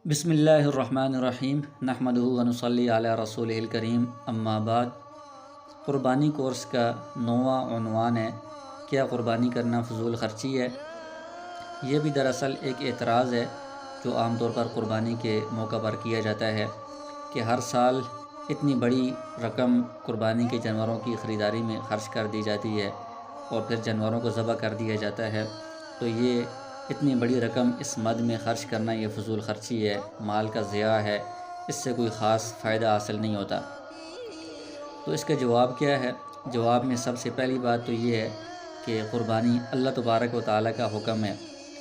بسم اللہ الرحمن الرحیم نحمدہ و نصلی علی رسولہ الکریم اما بعد۔ قربانی کورس کا 9واں عنوان ہے کیا قربانی کرنا فضول خرچی ہے؟ یہ بھی دراصل ایک اعتراض ہے جو عام طور پر قربانی کے موقع پر کیا جاتا ہے کہ ہر سال اتنی بڑی رقم قربانی کے جانوروں کی خریداری میں خرچ کر دی جاتی ہے اور پھر جانوروں کو ذبح کر دیا جاتا ہے، تو یہ اتنی بڑی رقم اس مد میں خرچ کرنا یہ فضول خرچی ہے، مال کا ضیاع ہے، اس سے کوئی خاص فائدہ حاصل نہیں ہوتا۔ تو اس کا جواب کیا ہے؟ جواب میں سب سے پہلی بات تو یہ ہے کہ قربانی اللہ تبارک و تعالیٰ کا حکم ہے،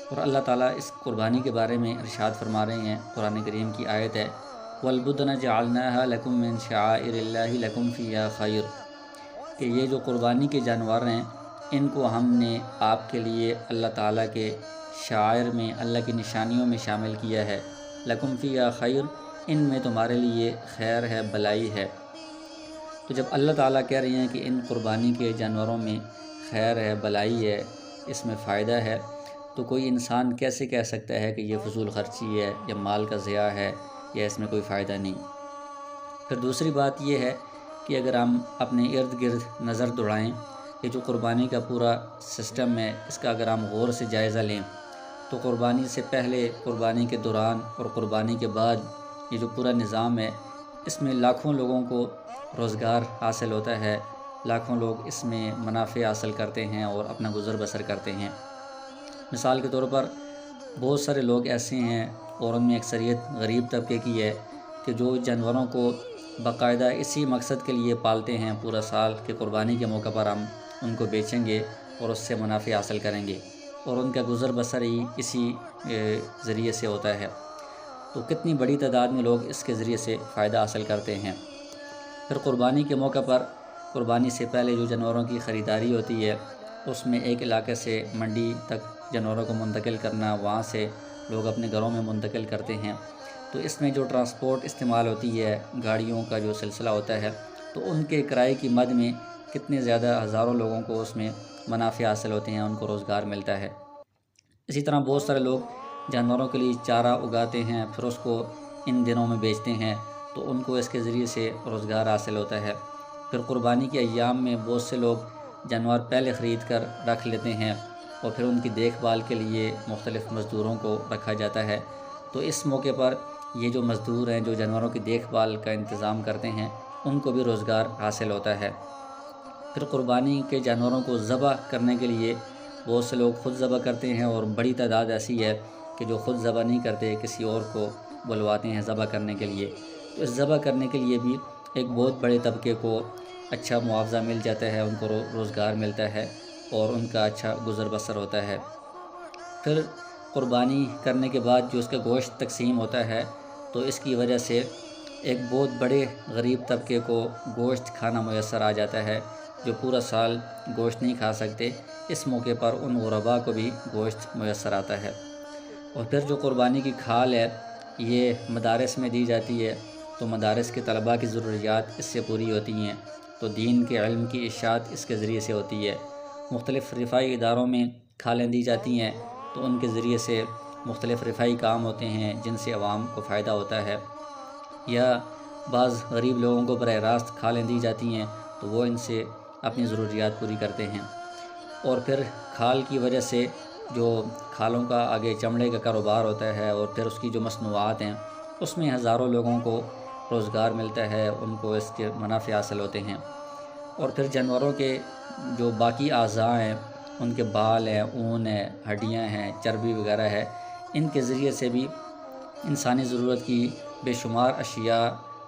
اور اللہ تعالیٰ اس قربانی کے بارے میں ارشاد فرما رہے ہیں۔ قرآن کریم کی آیت ہے وَالْبُدْنَ جَعَلْنَاهَا لَكُم مِّن شَعَائِرِ اللَّهِ لَكُمْ فِيهَا خَيْرٌ، کہ یہ جو قربانی کے جانور ہیں ان کو ہم نے آپ کے لیے اللہ تعالیٰ کے شعائر میں، اللہ کی نشانیوں میں شامل کیا ہے۔ لَكُمْ فِيهَا خَيْرٌ، ان میں تمہارے لیے خیر ہے، بھلائی ہے۔ تو جب اللہ تعالیٰ کہہ رہی ہیں کہ ان قربانی کے جانوروں میں خیر ہے، بھلائی ہے، اس میں فائدہ ہے، تو کوئی انسان کیسے کہہ سکتا ہے کہ یہ فضول خرچی ہے یا مال کا ضیاع ہے یا اس میں کوئی فائدہ نہیں؟ پھر دوسری بات یہ ہے کہ اگر ہم اپنے ارد گرد نظر دوڑائیں، یہ جو قربانی کا پورا سسٹم ہے اس کا اگر ہم غور سے جائزہ لیں تو قربانی سے پہلے، قربانی کے دوران اور قربانی کے بعد یہ جو پورا نظام ہے اس میں لاکھوں لوگوں کو روزگار حاصل ہوتا ہے، لاکھوں لوگ اس میں منافع حاصل کرتے ہیں اور اپنا گزر بسر کرتے ہیں۔ مثال کے طور پر بہت سارے لوگ ایسے ہیں اور ان میں اکثریت غریب طبقے کی ہے کہ جو جانوروں کو باقاعدہ اسی مقصد کے لیے پالتے ہیں پورا سال کہ قربانی کے موقع پر ہم ان کو بیچیں گے اور اس سے منافع حاصل کریں گے، اور ان کا گزر بسر ہی اسی ذریعے سے ہوتا ہے۔ تو کتنی بڑی تعداد میں لوگ اس کے ذریعے سے فائدہ حاصل کرتے ہیں۔ پھر قربانی کے موقع پر، قربانی سے پہلے جو جانوروں کی خریداری ہوتی ہے اس میں ایک علاقے سے منڈی تک جانوروں کو منتقل کرنا، وہاں سے لوگ اپنے گھروں میں منتقل کرتے ہیں، تو اس میں جو ٹرانسپورٹ استعمال ہوتی ہے، گاڑیوں کا جو سلسلہ ہوتا ہے، تو ان کے کرائے کی مد میں کتنے زیادہ ہزاروں لوگوں کو اس میں منافع حاصل ہوتے ہیں، ان کو روزگار ملتا ہے۔ اسی طرح بہت سارے لوگ جانوروں کے لیے چارہ اگاتے ہیں، پھر اس کو ان دنوں میں بیچتے ہیں، تو ان کو اس کے ذریعے سے روزگار حاصل ہوتا ہے۔ پھر قربانی کے ایام میں بہت سے لوگ جانور پہلے خرید کر رکھ لیتے ہیں اور پھر ان کی دیکھ بھال کے لیے مختلف مزدوروں کو رکھا جاتا ہے، تو اس موقع پر یہ جو مزدور ہیں جو جانوروں کی دیکھ بھال کا انتظام کرتے ہیں ان کو بھی روزگار حاصل ہوتا ہے۔ پھر قربانی کے جانوروں کو ذبح کرنے کے لیے بہت سے لوگ خود ذبح کرتے ہیں، اور بڑی تعداد ایسی ہے کہ جو خود ذبح نہیں کرتے، کسی اور کو بلواتے ہیں ذبح کرنے کے لیے۔ تو اس ذبح کرنے کے لیے بھی ایک بہت بڑے طبقے کو اچھا معاوضہ مل جاتا ہے، ان کو روزگار ملتا ہے اور ان کا اچھا گزر بسر ہوتا ہے۔ پھر قربانی کرنے کے بعد جو اس کا گوشت تقسیم ہوتا ہے، تو اس کی وجہ سے ایک بہت بڑے غریب طبقے کو گوشت کھانا میسر آ جاتا ہے، جو پورا سال گوشت نہیں کھا سکتے، اس موقع پر ان غرباء کو بھی گوشت میسر آتا ہے۔ اور پھر جو قربانی کی کھال ہے یہ مدارس میں دی جاتی ہے، تو مدارس کے طلباء کی ضروریات اس سے پوری ہوتی ہیں، تو دین کے علم کی اشاعت اس کے ذریعے سے ہوتی ہے۔ مختلف رفاہی اداروں میں کھالیں دی جاتی ہیں، تو ان کے ذریعے سے مختلف رفاہی کام ہوتے ہیں جن سے عوام کو فائدہ ہوتا ہے، یا بعض غریب لوگوں کو براہ راست کھالیں دی جاتی ہیں تو وہ ان سے اپنی ضروریات پوری کرتے ہیں۔ اور پھر کھال کی وجہ سے جو کھالوں کا آگے چمڑے کا کاروبار ہوتا ہے اور پھر اس کی جو مصنوعات ہیں اس میں ہزاروں لوگوں کو روزگار ملتا ہے، ان کو اس کے منافع حاصل ہوتے ہیں۔ اور پھر جانوروں کے جو باقی اعضاء ہیں، ان کے بال ہیں، اون ہے، ہڈیاں ہیں، چربی وغیرہ ہے، ان کے ذریعے سے بھی انسانی ضرورت کی بے شمار اشیاء،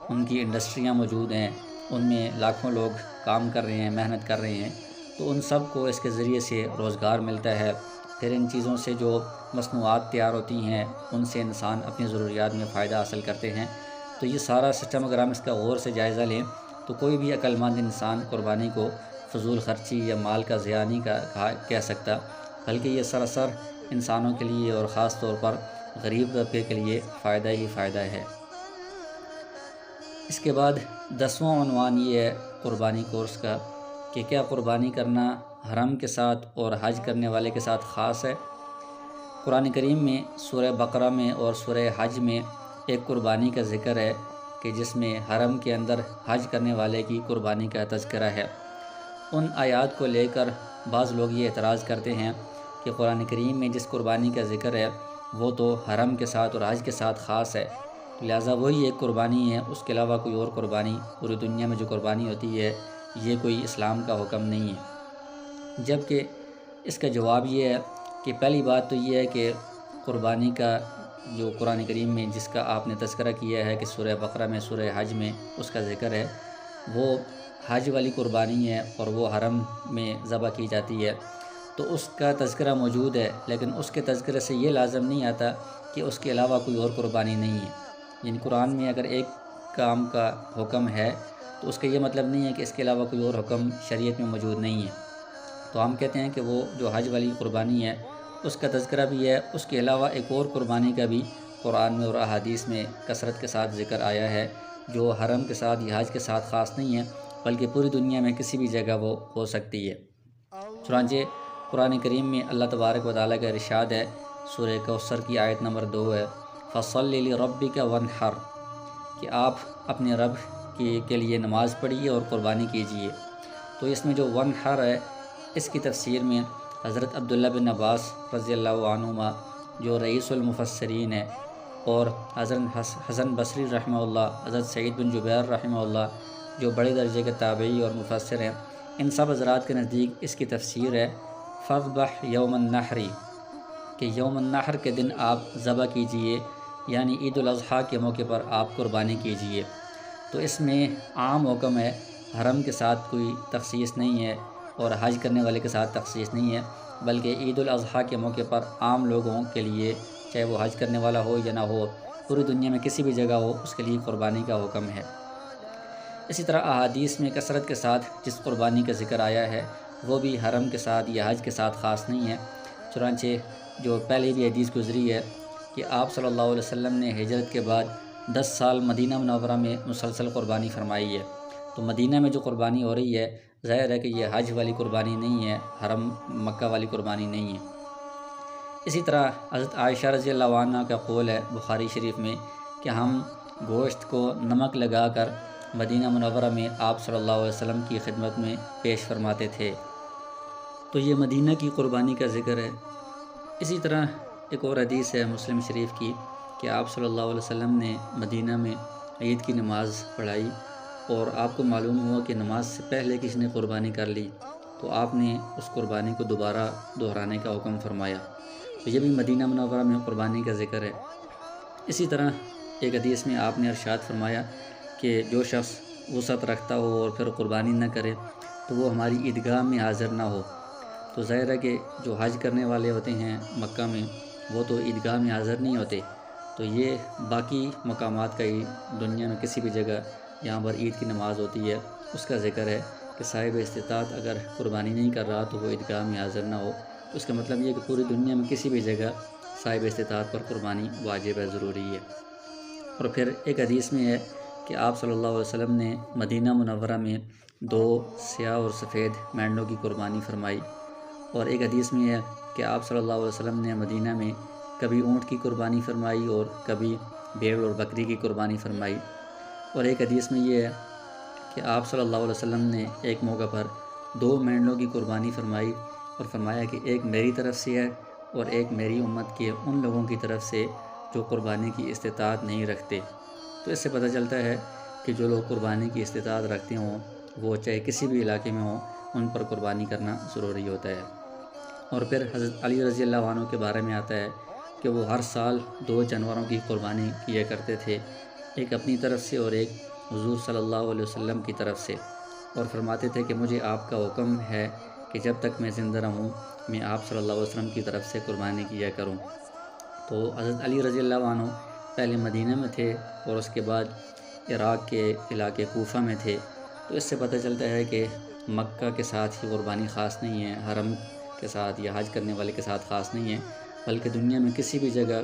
ان کی انڈسٹریاں موجود ہیں، ان میں لاکھوں لوگ کام کر رہے ہیں، محنت کر رہے ہیں، تو ان سب کو اس کے ذریعے سے روزگار ملتا ہے۔ پھر ان چیزوں سے جو مصنوعات تیار ہوتی ہیں ان سے انسان اپنی ضروریات میں فائدہ حاصل کرتے ہیں۔ تو یہ سارا سسٹم اگر ہم اس کا غور سے جائزہ لیں تو کوئی بھی عقل مند انسان قربانی کو فضول خرچی یا مال کا ضیاع نہیں کہہ سکتا، بلکہ یہ سراسر انسانوں کے لیے اور خاص طور پر غریب طبقے کے لیے فائدہ ہی فائدہ ہے۔ اس کے بعد 10واں عنوان یہ ہے قربانی کورس کا کہ کیا قربانی کرنا حرم کے ساتھ اور حج کرنے والے کے ساتھ خاص ہے؟ قرآن کریم میں سورہ بقرہ میں اور سورہ حج میں ایک قربانی کا ذکر ہے کہ جس میں حرم کے اندر حج کرنے والے کی قربانی کا تذکرہ ہے۔ ان آیات کو لے کر بعض لوگ یہ اعتراض کرتے ہیں کہ قرآن کریم میں جس قربانی کا ذکر ہے وہ تو حرم کے ساتھ اور حج کے ساتھ خاص ہے، لہٰذا وہی ایک قربانی ہے، اس کے علاوہ کوئی اور قربانی پوری دنیا میں جو قربانی ہوتی ہے یہ کوئی اسلام کا حکم نہیں ہے۔ جبکہ اس کا جواب یہ ہے کہ پہلی بات تو یہ ہے کہ قربانی کا جو قرآن کریم میں جس کا آپ نے تذکرہ کیا ہے کہ سورہ بقرہ میں سورہ حج میں اس کا ذکر ہے، وہ حج والی قربانی ہے اور وہ حرم میں ذبح کی جاتی ہے، تو اس کا تذکرہ موجود ہے، لیکن اس کے تذکرے سے یہ لازم نہیں آتا کہ اس کے علاوہ کوئی اور قربانی نہیں ہے۔ یعنی قرآن میں اگر ایک کام کا حکم ہے تو اس کا یہ مطلب نہیں ہے کہ اس کے علاوہ کوئی اور حکم شریعت میں موجود نہیں ہے۔ تو ہم کہتے ہیں کہ وہ جو حج والی قربانی ہے اس کا تذکرہ بھی ہے، اس کے علاوہ ایک اور قربانی کا بھی قرآن میں اور احادیث میں کثرت کے ساتھ ذکر آیا ہے، جو حرم کے ساتھ یا حج کے ساتھ خاص نہیں ہے بلکہ پوری دنیا میں کسی بھی جگہ وہ ہو سکتی ہے۔ چنانچہ قرآن کریم میں اللہ تبارک و تعالیٰ کا ارشاد ہے، سورہ کوثر کی آیت نمبر 2 ہے، فَصَلِّ لِرَبِّكَ وَانْحَرْ، کہ آپ اپنے رب کے لیے نماز پڑھیے اور قربانی کیجیے۔ تو اس میں جو وانحر ہے اس کی تفسیر میں حضرت عبداللہ بن عباس رضی اللہ عنہما جو رئیس المفسرین ہے، اور حضرت حسن بصری رحمہ اللہ، حضرت سعید بن جبیر رحمہ اللہ جو بڑے درجے کے تابعی اور مفسر ہیں، ان سب حضرات کے نزدیک اس کی تفسیر ہے فَذْبَحْ یوم النحر، کہ یوم النحر کے دن آپ ذبح کیجئے، یعنی عید الاضحیٰ کے موقع پر آپ قربانی کیجئے۔ تو اس میں عام حکم ہے، حرم کے ساتھ کوئی تخصیص نہیں ہے اور حج کرنے والے کے ساتھ تخصیص نہیں ہے، بلکہ عید الاضحیٰ کے موقع پر عام لوگوں کے لیے، چاہے وہ حج کرنے والا ہو یا نہ ہو، پوری دنیا میں کسی بھی جگہ ہو، اس کے لیے قربانی کا حکم ہے۔ اسی طرح احادیث میں کثرت کے ساتھ جس قربانی کا ذکر آیا ہے وہ بھی حرم کے ساتھ یا حج کے ساتھ خاص نہیں ہے۔ چنانچہ جو پہلے بھی حدیث گزری ہے کہ آپ صلی اللہ علیہ وسلم نے ہجرت کے بعد 10 سال مدینہ منورہ میں مسلسل قربانی فرمائی ہے۔ تو مدینہ میں جو قربانی ہو رہی ہے ظاہر ہے کہ یہ حج والی قربانی نہیں ہے، حرم مکہ والی قربانی نہیں ہے۔ اسی طرح حضرت عائشہ رضی اللہ عنہ کا قول ہے بخاری شریف میں کہ ہم گوشت کو نمک لگا کر مدینہ منورہ میں آپ صلی اللہ علیہ وسلم کی خدمت میں پیش فرماتے تھے۔ تو یہ مدینہ کی قربانی کا ذکر ہے۔ اسی طرح ایک اور حدیث ہے مسلم شریف کی کہ آپ صلی اللہ علیہ وسلم نے مدینہ میں عید کی نماز پڑھائی اور آپ کو معلوم ہوا کہ نماز سے پہلے کسی نے قربانی کر لی، تو آپ نے اس قربانی کو دوبارہ دہرانے کا حکم فرمایا۔ تو یہ بھی مدینہ منورہ میں قربانی کا ذکر ہے۔ اسی طرح ایک حدیث میں آپ نے ارشاد فرمایا کہ جو شخص وسعت رکھتا ہو اور پھر قربانی نہ کرے تو وہ ہماری عیدگاہ میں حاضر نہ ہو۔ تو ظاہر ہے کہ جو حج کرنے والے ہوتے ہیں مکہ میں وہ تو عیدگاہ میں حاضر نہیں ہوتے، تو یہ باقی مقامات کا ہی دنیا میں کسی بھی جگہ جہاں پر عید کی نماز ہوتی ہے اس کا ذکر ہے کہ صاحب استطاعت اگر قربانی نہیں کر رہا تو وہ عیدگاہ میں حاضر نہ ہو۔ اس کا مطلب یہ ہے کہ پوری دنیا میں کسی بھی جگہ صاحب استطاعت پر قربانی واجب ہے، ضروری ہے۔ اور پھر ایک حدیث میں ہے کہ آپ صلی اللہ علیہ وسلم نے مدینہ منورہ میں 2 سیاہ اور سفید مینڈوں کی قربانی فرمائی، اور ایک حدیث میں ہے کہ آپ صلی اللہ علیہ وسلم نے مدینہ میں کبھی اونٹ کی قربانی فرمائی اور کبھی بھیڑ اور بکری کی قربانی فرمائی۔ اور ایک حدیث میں یہ ہے کہ آپ صلی اللہ علیہ وسلم نے ایک موقع پر 2 مینڈوں کی قربانی فرمائی اور فرمایا کہ ایک میری طرف سے ہے اور ایک میری امت کے ان لوگوں کی طرف سے جو قربانی کی استطاعت نہیں رکھتے۔ تو اس سے پتہ چلتا ہے کہ جو لوگ قربانی کی استطاعت رکھتے ہوں وہ چاہے کسی بھی علاقے میں ہوں ان پر قربانی کرنا ضروری ہوتا ہے۔ اور پھر حضرت علی رضی اللہ عنہ کے بارے میں آتا ہے کہ وہ ہر سال 2 جانوروں کی قربانی کیا کرتے تھے، ایک اپنی طرف سے اور ایک حضور صلی اللہ علیہ وسلم کی طرف سے، اور فرماتے تھے کہ مجھے آپ کا حکم ہے کہ جب تک میں زندہ رہوں میں آپ صلی اللہ علیہ وسلم کی طرف سے قربانی کیا کروں۔ تو حضرت علی رضی اللہ عنہ پہلے مدینہ میں تھے اور اس کے بعد عراق کے علاقے کوفہ میں تھے۔ تو اس سے پتہ چلتا ہے کہ مکہ کے ساتھ ہی قربانی خاص نہیں ہے، حرم کے ساتھ یا حج کرنے والے کے ساتھ خاص نہیں ہے، بلکہ دنیا میں کسی بھی جگہ